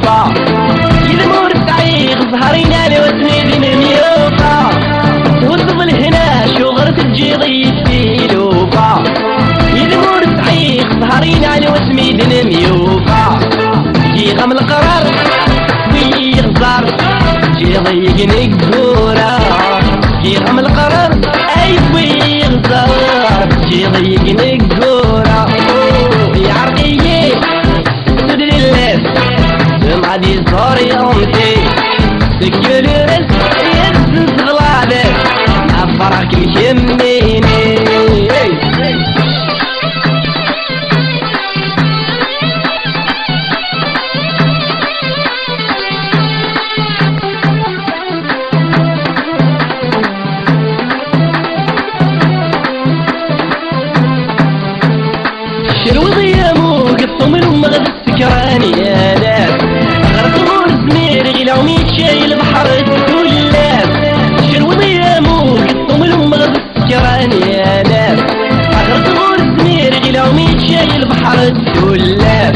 ميوفا يذمور التعيق ظهرينا لي وسنيدي من ميوفا والطفل هنا شغرة تجي فيلوفا يذمور التعيق ظهرينا لي وسنيدي ميوفا يغم القرار ويغزر يضيقني الكورة يغم القرار اي ويغزر يضيقني الكورة يا عرقية تدري الليل سمعدي صار يومتي سكر رس يزز غلابك عفرك مكميني الوضية مو قطم المغد السكراني يا ناس غرق غور زمير غيلو ميت شاي البحر الدولاب الوضية مو قطم المغد السكراني يا ناس غرق غور زمير غيلو ميت شاي البحر الدولاب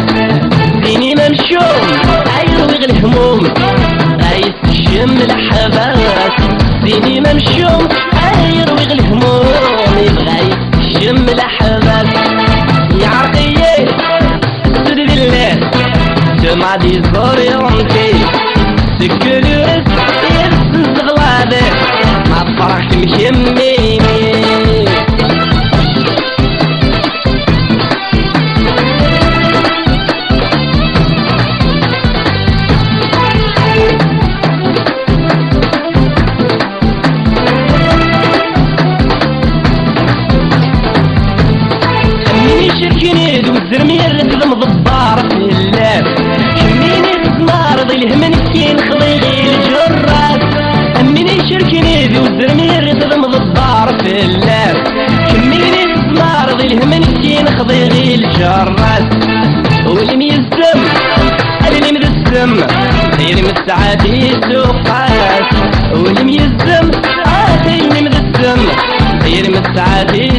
ديني ممشوم عيروي الهموم غايس الشم الحباس ديني ممشوم عيروي الهموم غايس الشم الحباس يا عرقية سدد الله جمعدي صار يومتي سكر رس يرسز غلابك مع الفرح مكميني شركني والزرمير تلم ضبار في اللاب كميني تسمار ضي الهمنكين خضيغي الجرات أميني شركني والزرمير تلم ضبار في اللاب كميني تسمار ضي الهمنكين خضيغي الجرات واللي ميزم اللي مدسم اللي مستعادي سوقات واللي ميزم اللي مدسم اللي مستعادي